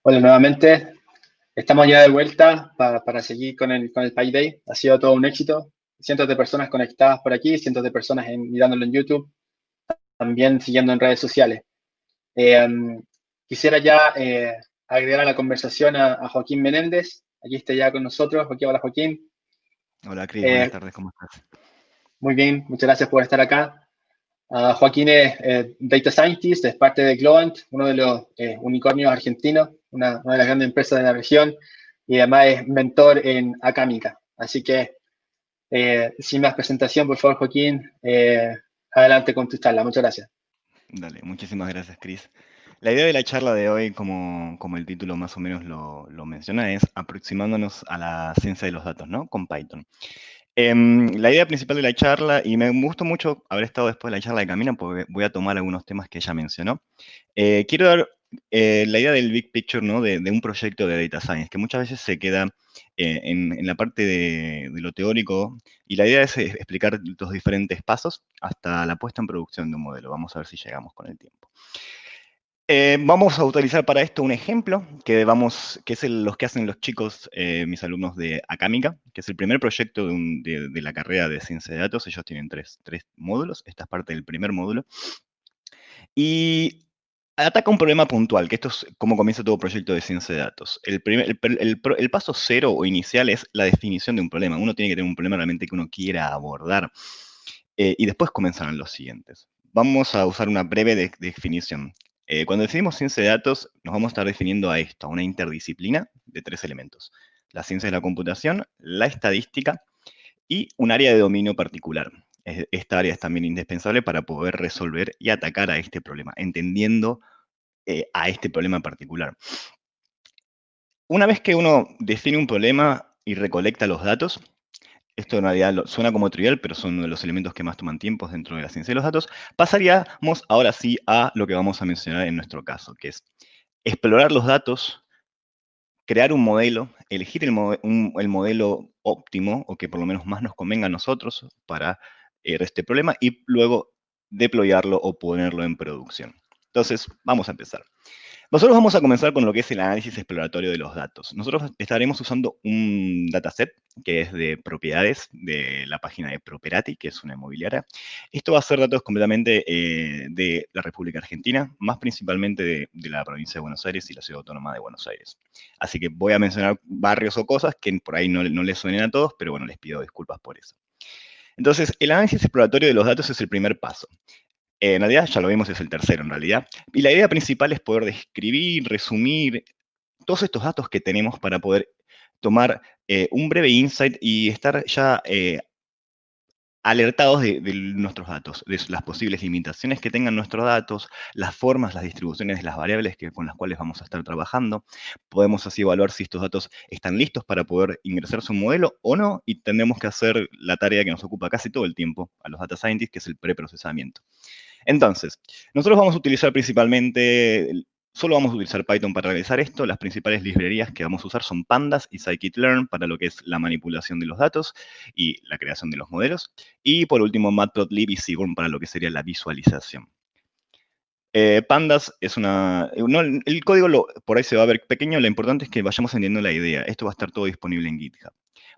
Hola nuevamente, estamos ya de vuelta para seguir con el Pi Day. Ha sido todo un éxito. Cientos de personas conectadas por aquí, cientos de personas mirándolo en YouTube, también siguiendo en redes sociales. Quisiera ya agregar a la conversación a Joaquín Menéndez. Aquí está ya con nosotros. Hola Joaquín. Hola Cris, buenas Eh, tardes, ¿cómo estás? Muy bien, muchas gracias por estar acá. Joaquín es Data Scientist, es parte de Globant, uno de los unicornios argentinos, una de las grandes empresas de la región, y además es mentor en Acámica. Así que, sin más presentación, por favor, Joaquín, adelante con tu charla. Muchas gracias. Dale, muchísimas gracias Cris. La idea de la charla de hoy, como el título más o menos lo menciona, es aproximándonos a la ciencia de los datos, ¿no? Con Python. La idea principal de la charla, y me gustó mucho haber estado después de la charla de Camila, porque voy a tomar algunos temas que ella mencionó. Quiero dar la idea del big picture, ¿no? De un proyecto de data science, que muchas veces se queda en la parte de lo teórico, y la idea es explicar los diferentes pasos hasta la puesta en producción de un modelo. Vamos a ver si llegamos con el tiempo. Vamos a utilizar para esto un ejemplo que es los que hacen los chicos, mis alumnos de Acámica, que es el primer proyecto de la carrera de ciencia de datos. Ellos tienen tres módulos, esta es parte del primer módulo, y ataca un problema puntual, que esto es cómo comienza todo proyecto de ciencia de datos. El paso cero o inicial es la definición de un problema. Uno tiene que tener un problema realmente que uno quiera abordar, y después comenzarán los siguientes. Vamos a usar una breve definición. Cuando definimos ciencia de datos, nos vamos a estar definiendo a esto, a una interdisciplina de tres elementos: la ciencia de la computación, la estadística y un área de dominio particular. Esta área es también indispensable para poder resolver y atacar a este problema, entendiendo a este problema particular. Una vez que uno define un problema y recolecta los datos, esto en realidad suena como trivial, pero son uno de los elementos que más toman tiempo dentro de la ciencia de los datos. Pasaríamos ahora sí a lo que vamos a mencionar en nuestro caso, que es explorar los datos, crear un modelo, elegir el modelo óptimo, o que por lo menos más nos convenga a nosotros para este problema, y luego deployarlo o ponerlo en producción. Entonces, vamos a empezar. Nosotros vamos a comenzar con lo que es el análisis exploratorio de los datos. Nosotros estaremos usando un dataset que es de propiedades de la página de Properati, que es una inmobiliaria. Esto va a ser datos completamente de la República Argentina, más principalmente de la provincia de Buenos Aires y la ciudad autónoma de Buenos Aires. Así que voy a mencionar barrios o cosas que por ahí no les suenen a todos, pero bueno, les pido disculpas por eso. Entonces, el análisis exploratorio de los datos es el primer paso. En realidad, ya lo vimos, es el tercero en realidad. Y la idea principal es poder describir, resumir todos estos datos que tenemos para poder tomar un breve insight y estar ya alertados de nuestros datos, de las posibles limitaciones que tengan nuestros datos, las formas, las distribuciones de las variables con las cuales vamos a estar trabajando. Podemos así evaluar si estos datos están listos para poder ingresarse a un modelo o no, y tendremos que hacer la tarea que nos ocupa casi todo el tiempo a los data scientists, que es el preprocesamiento. Entonces, nosotros vamos a utilizar principalmente, solo vamos a utilizar Python para realizar esto. Las principales librerías que vamos a usar son Pandas y Scikit-learn para lo que es la manipulación de los datos y la creación de los modelos. Y por último, Matplotlib y Seaborn para lo que sería la visualización. Pandas es el código por ahí se va a ver pequeño, lo importante es que vayamos entendiendo la idea. Esto va a estar todo disponible en GitHub.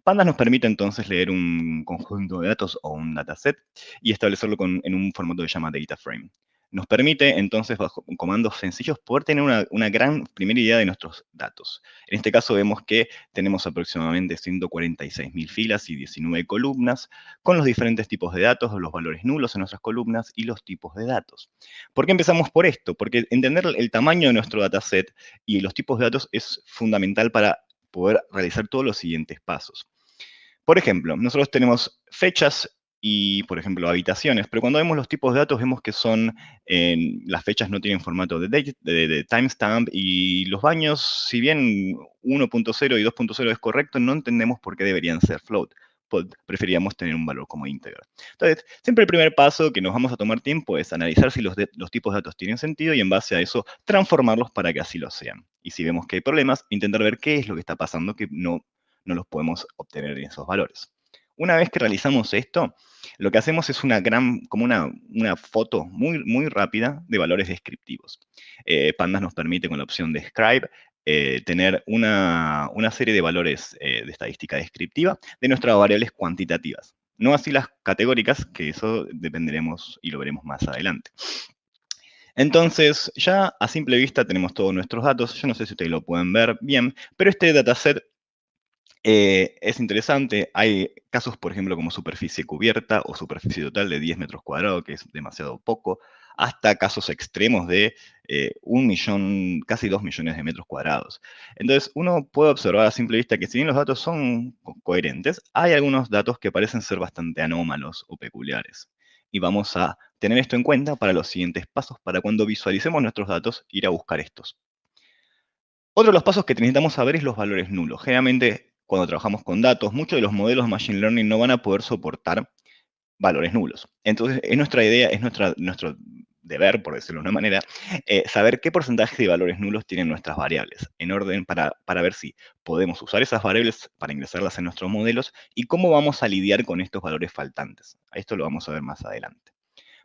Pandas nos permite entonces leer un conjunto de datos o un dataset y establecerlo en un formato que se llama data frame. Nos permite entonces, bajo comandos sencillos, poder tener una gran primera idea de nuestros datos. En este caso vemos que tenemos aproximadamente 146.000 filas y 19 columnas, con los diferentes tipos de datos, los valores nulos en nuestras columnas y los tipos de datos. ¿Por qué empezamos por esto? Porque entender el tamaño de nuestro dataset y los tipos de datos es fundamental para poder realizar todos los siguientes pasos. Por ejemplo, nosotros tenemos fechas y, por ejemplo, habitaciones, pero cuando vemos los tipos de datos vemos que las fechas no tienen formato de timestamp, y los baños, si bien 1.0 y 2.0 es correcto, no entendemos por qué deberían ser float. Preferíamos tener un valor como íntegro. Entonces, siempre el primer paso que nos vamos a tomar tiempo es analizar si los tipos de datos tienen sentido y en base a eso transformarlos para que así lo sean. Y si vemos que hay problemas, intentar ver qué es lo que está pasando que no los podemos obtener en esos valores. Una vez que realizamos esto, lo que hacemos es como una foto muy, muy rápida de valores descriptivos. Pandas nos permite con la opción de Scribe tener una serie de valores de estadística descriptiva de nuestras variables cuantitativas. No así las categóricas, que eso dependeremos y lo veremos más adelante. Entonces, ya a simple vista tenemos todos nuestros datos. Yo no sé si ustedes lo pueden ver bien, pero este dataset es interesante. Hay casos, por ejemplo, como superficie cubierta o superficie total de 10 metros cuadrados, que es demasiado poco, hasta casos extremos de 1 millón, casi 2 millones de metros cuadrados. Entonces, uno puede observar a simple vista que si bien los datos son coherentes, hay algunos datos que parecen ser bastante anómalos o peculiares. Y vamos a tener esto en cuenta para los siguientes pasos, para cuando visualicemos nuestros datos, ir a buscar estos. Otro de los pasos que necesitamos saber es los valores nulos. Generalmente, cuando trabajamos con datos, muchos de los modelos de Machine Learning no van a poder soportar valores nulos. Entonces, es nuestra idea, es nuestro deber, por decirlo de una manera, saber qué porcentaje de valores nulos tienen nuestras variables, en orden para ver si podemos usar esas variables para ingresarlas en nuestros modelos y cómo vamos a lidiar con estos valores faltantes. Esto lo vamos a ver más adelante.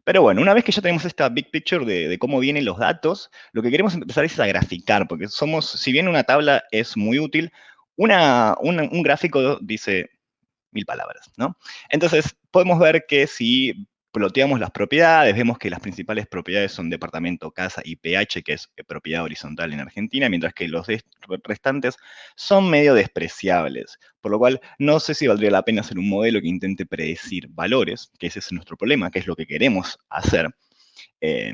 Pero bueno, una vez que ya tenemos esta big picture de cómo vienen los datos, lo que queremos empezar es a graficar, porque si bien una tabla es muy útil, un gráfico dice 1000 palabras, ¿no? Entonces, podemos ver que si ploteamos las propiedades, vemos que las principales propiedades son departamento, casa y pH, que es propiedad horizontal en Argentina, mientras que los restantes son medio despreciables. Por lo cual, no sé si valdría la pena hacer un modelo que intente predecir valores, que ese es nuestro problema, que es lo que queremos hacer eh,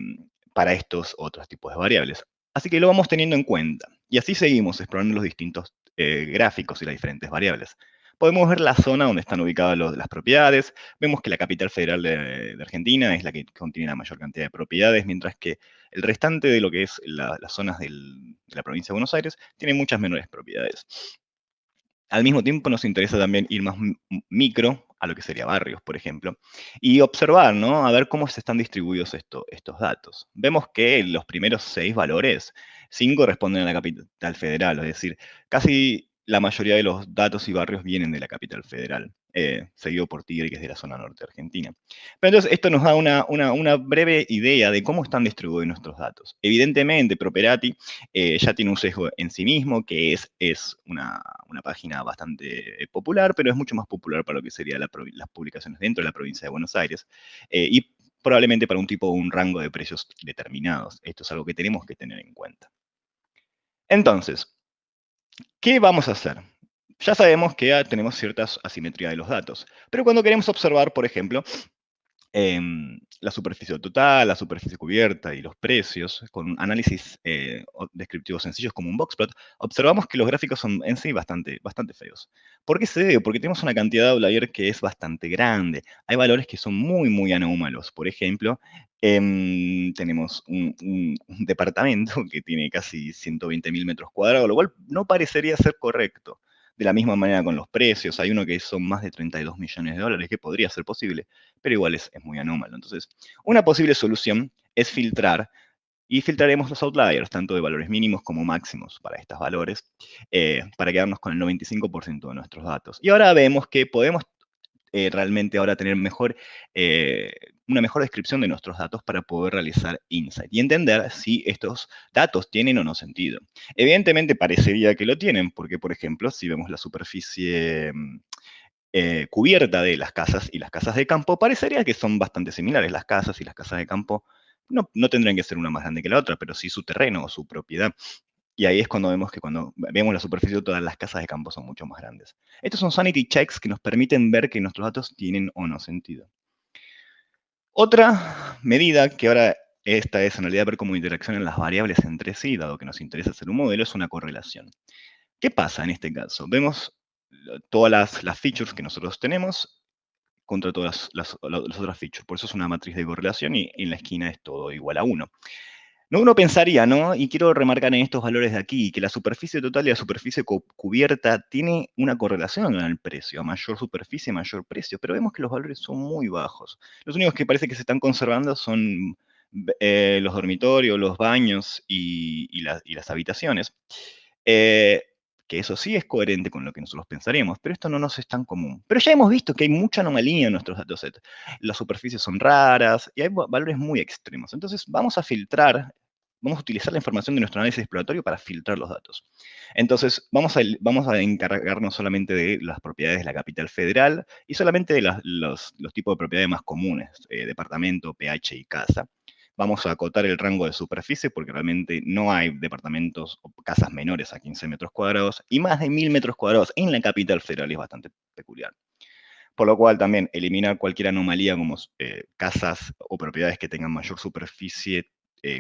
para estos otros tipos de variables. Así que lo vamos teniendo en cuenta. Y así seguimos explorando los distintos gráficos y las diferentes variables. Podemos ver la zona donde están ubicadas las propiedades. Vemos que la capital federal de Argentina es la que contiene la mayor cantidad de propiedades, mientras que el restante de lo que es las zonas de la provincia de Buenos Aires tiene muchas menores propiedades. Al mismo tiempo nos interesa también ir más micro a lo que sería barrios, por ejemplo, y observar, ¿no? A ver cómo se están distribuidos estos datos. Vemos que los primeros 6 valores, 5 responden a la capital federal, es decir, casi la mayoría de los datos y barrios vienen de la capital federal, seguido por Tigre, que es de la zona norte de Argentina. Pero entonces esto nos da una breve idea de cómo están distribuidos nuestros datos. Evidentemente, Properati ya tiene un sesgo en sí mismo, que es una página bastante popular, pero es mucho más popular para lo que serían las publicaciones dentro de la provincia de Buenos Aires, y probablemente para un rango de precios determinados. Esto es algo que tenemos que tener en cuenta. Entonces, ¿qué vamos a hacer? Ya sabemos que tenemos cierta asimetría de los datos, pero cuando queremos observar, por ejemplo, la superficie total, la superficie cubierta y los precios, con un análisis descriptivos sencillos como un boxplot, observamos que los gráficos son en sí bastante feos. ¿Por qué se debe? Porque tenemos una cantidad de outlier que es bastante grande. Hay valores que son muy anómalos. Por ejemplo, tenemos un departamento que tiene casi 120.000 metros cuadrados, lo cual no parecería ser correcto. De la misma manera con los precios, hay uno que son más de 32 millones de dólares, que podría ser posible, pero igual es muy anómalo. Entonces, una posible solución es filtrar, y filtraremos los outliers, tanto de valores mínimos como máximos para estos valores, para quedarnos con el 95% de nuestros datos. Y ahora vemos que podemos realmente ahora tener una mejor descripción de nuestros datos para poder realizar insight y entender si estos datos tienen o no sentido. Evidentemente parecería que lo tienen, porque por ejemplo, si vemos la superficie cubierta de las casas y las casas de campo, parecería que son bastante similares. Las casas y las casas de campo no tendrían que ser una más grande que la otra, pero sí su terreno o su propiedad. Y ahí es cuando vemos que cuando vemos la superficie, todas las casas de campo son mucho más grandes. Estos son sanity checks que nos permiten ver que nuestros datos tienen o no sentido. Otra medida que ahora esta es en realidad ver cómo interaccionan las variables entre sí, dado que nos interesa hacer un modelo, es una correlación. ¿Qué pasa en este caso? Vemos todas las features que nosotros tenemos contra todas las otras features. Por eso es una matriz de correlación y en la esquina es todo igual a 1. No, uno pensaría, ¿no? Y quiero remarcar en estos valores de aquí, que la superficie total y la superficie cubierta tiene una correlación con el precio. A mayor superficie, mayor precio. Pero vemos que los valores son muy bajos. Los únicos que parece que se están conservando son los dormitorios, los baños y las habitaciones. Que eso sí es coherente con lo que nosotros pensaríamos, pero esto no nos es tan común. Pero ya hemos visto que hay mucha anomalía en nuestros datasets. Las superficies son raras y hay valores muy extremos. Entonces vamos a filtrar, vamos a utilizar la información de nuestro análisis exploratorio para filtrar los datos. Entonces, vamos a encargarnos solamente de las propiedades de la capital federal y solamente de los tipos de propiedades más comunes, departamento, pH y casa. Vamos a acotar el rango de superficie porque realmente no hay departamentos o casas menores a 15 metros cuadrados y más de 1000 metros cuadrados en la capital federal es bastante peculiar. Por lo cual también eliminar cualquier anomalía como casas o propiedades que tengan mayor superficie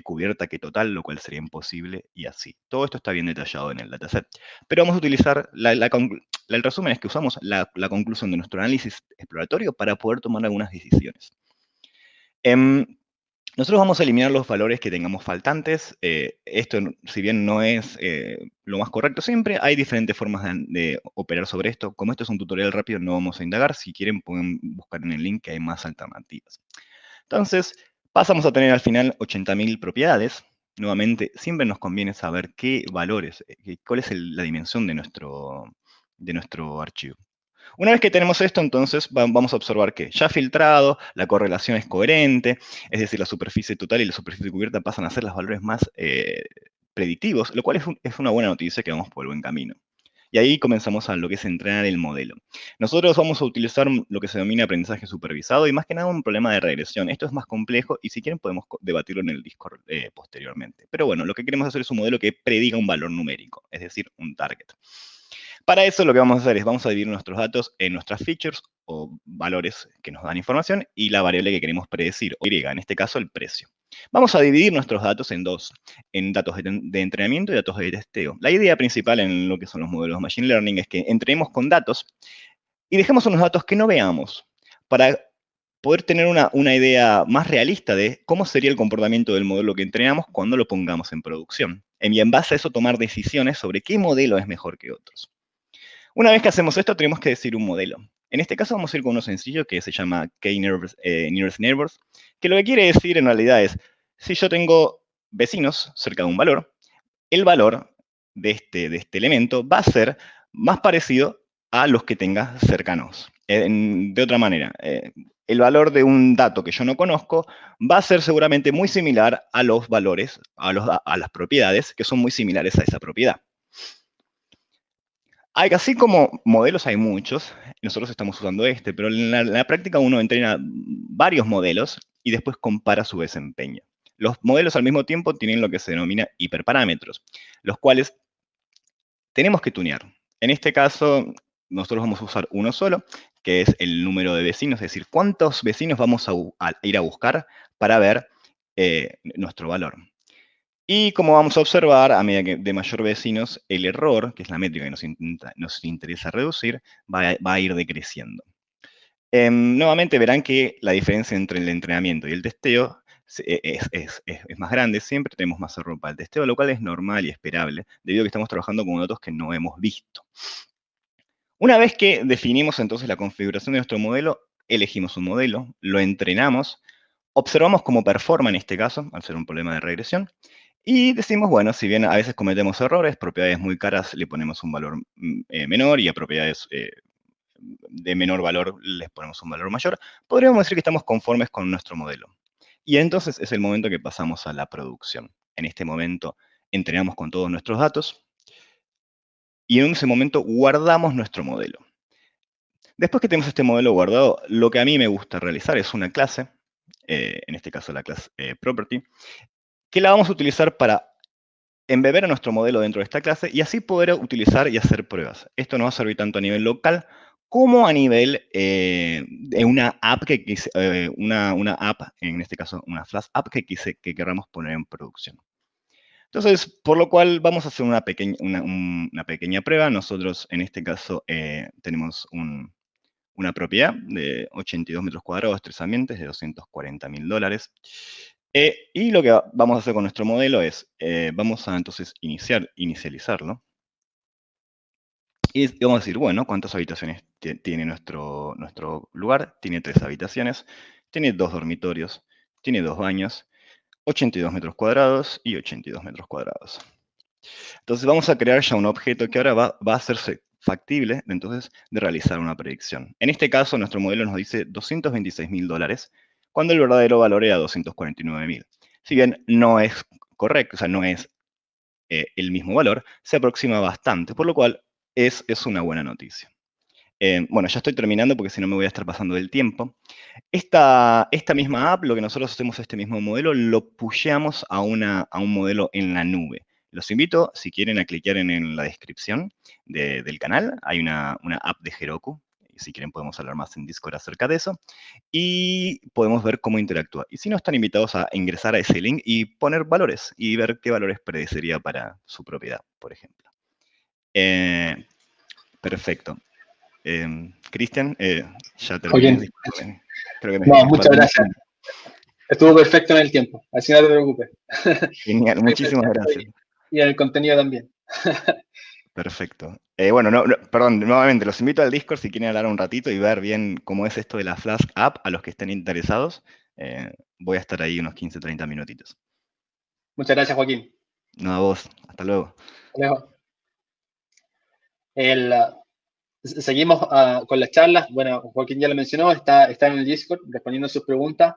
cubierta que total, lo cual sería imposible y así. Todo esto está bien detallado en el dataset. Pero vamos a utilizar, el resumen es que usamos la conclusión de nuestro análisis exploratorio para poder tomar algunas decisiones. Nosotros vamos a eliminar los valores que tengamos faltantes. Esto, si bien no es lo más correcto siempre, hay diferentes formas de operar sobre esto. Como esto es un tutorial rápido, no vamos a indagar. Si quieren, pueden buscar en el link que hay más alternativas. Entonces, pasamos a tener al final 80.000 propiedades. Nuevamente, siempre nos conviene saber qué valores, cuál es la dimensión de nuestro archivo. Una vez que tenemos esto, entonces vamos a observar que ya filtrado, la correlación es coherente, es decir, la superficie total y la superficie cubierta pasan a ser los valores más predictivos, lo cual es una buena noticia que vamos por el buen camino. Y ahí comenzamos a lo que es entrenar el modelo. Nosotros vamos a utilizar lo que se denomina aprendizaje supervisado y más que nada un problema de regresión. Esto es más complejo y si quieren podemos debatirlo en el Discord posteriormente. Pero bueno, lo que queremos hacer es un modelo que prediga un valor numérico, es decir, un target. Para eso lo que vamos a hacer es, vamos a dividir nuestros datos en nuestras features o valores que nos dan información y la variable que queremos predecir, o Y, en este caso el precio. Vamos a dividir nuestros datos en dos, en datos de entrenamiento y datos de testeo. La idea principal en lo que son los modelos de Machine Learning es que entrenemos con datos y dejemos unos datos que no veamos para poder tener una idea más realista de cómo sería el comportamiento del modelo que entrenamos cuando lo pongamos en producción. Y en base a eso tomar decisiones sobre qué modelo es mejor que otros. Una vez que hacemos esto, tenemos que decir un modelo. En este caso vamos a ir con uno sencillo que se llama K-Nearest Neighbors, que lo que quiere decir en realidad es, si yo tengo vecinos cerca de un valor, el valor de este elemento va a ser más parecido a los que tenga cercanos. De otra manera, el valor de un dato que yo no conozco va a ser seguramente muy similar a los valores, a las propiedades que son muy similares a esa propiedad. Así como modelos hay muchos, nosotros estamos usando pero en la práctica uno entrena varios modelos y después compara su desempeño. Los modelos al mismo tiempo tienen lo que se denomina hiperparámetros, los cuales tenemos que tunear. En este caso, nosotros vamos a usar uno solo, que es el número de vecinos, es decir, cuántos vecinos vamos a ir a buscar para ver nuestro valor. Y como vamos a observar, a medida que de mayor vecinos, el error, que es la métrica que nos interesa reducir, va a ir decreciendo. Nuevamente verán que la diferencia entre el entrenamiento y el testeo es más grande. Siempre tenemos más error para el testeo, lo cual es normal y esperable, debido a que estamos trabajando con datos que no hemos visto. Una vez que definimos entonces la configuración de nuestro modelo, elegimos un modelo, lo entrenamos, observamos cómo performa en este caso, al ser un problema de regresión, y decimos, bueno, si bien a veces cometemos errores, propiedades muy caras le ponemos un valor menor y a propiedades de menor valor les ponemos un valor mayor, podríamos decir que estamos conformes con nuestro modelo. Y entonces es el momento que pasamos a la producción. En este momento entrenamos con todos nuestros datos y en ese momento guardamos nuestro modelo. Después que tenemos este modelo guardado, lo que a mí me gusta realizar es una clase, en este caso la clase property, que la vamos a utilizar para embeber a nuestro modelo dentro de esta clase y así poder utilizar y hacer pruebas. Esto nos va a servir tanto a nivel local como a nivel de una app una app, en este caso una Flash app que queramos poner en producción. Entonces, por lo cual vamos a hacer una pequeña prueba. Nosotros en este caso tenemos una propiedad de 82 metros cuadrados, 3 ambientes de $240.000. Y lo que vamos a hacer con nuestro modelo es, vamos a entonces inicializarlo. Y vamos a decir, bueno, ¿cuántas habitaciones tiene nuestro lugar? Tiene 3 habitaciones, tiene 2 dormitorios, tiene 2 baños, 82 metros cuadrados y 82 metros cuadrados. Entonces vamos a crear ya un objeto que ahora va a hacerse factible entonces de realizar una predicción. En este caso, nuestro modelo nos dice $226.000, cuando el verdadero valor era $249.000. Si bien no es correcto, o sea, no es el mismo valor, se aproxima bastante, por lo cual es una buena noticia. Bueno, ya estoy terminando porque si no me voy a estar pasando del tiempo. Esta misma app, lo que nosotros hacemos, este mismo modelo, lo pusheamos a un modelo en la nube. Los invito, si quieren, a cliquear en la descripción del canal. Hay una app de Heroku. Si quieren podemos hablar más en Discord acerca de eso. Y podemos ver cómo interactúa. Y si no, están invitados a ingresar a ese link y poner valores y ver qué valores predecería para su propiedad, por ejemplo. Perfecto. Cristian, ya terminé. Joaquín, Creo que me no, falta muchas un gracias. minuto. Estuvo perfecto en el tiempo, así no te preocupes. Genial, muchísimas gracias. Y en el contenido también. Perfecto. Bueno, perdón, nuevamente, los invito al Discord si quieren hablar un ratito y ver bien cómo es esto de la Flask App a los que estén interesados. Voy a estar ahí unos 15, 30 minutitos. Muchas gracias, Joaquín. No, a vos. Hasta luego. Alejo. Seguimos con las charlas. Bueno, Joaquín ya lo mencionó, está en el Discord respondiendo sus preguntas.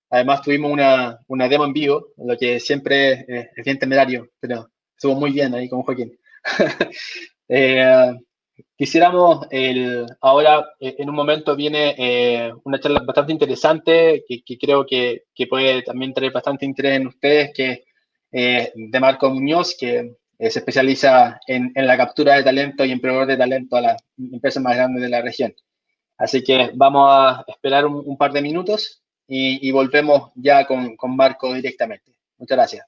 Además, tuvimos una demo en vivo, lo que siempre es bien temerario, pero estuvo muy bien ahí con Joaquín. Quisiéramos, ahora en un momento viene una charla bastante interesante que creo que puede también traer bastante interés en ustedes, que es de Marco Muñoz, que se especializa en la captura de talento y en proveer de talento a las empresas más grandes de la región. Así que vamos a esperar un par de minutos y volvemos ya con Marco directamente. Muchas gracias.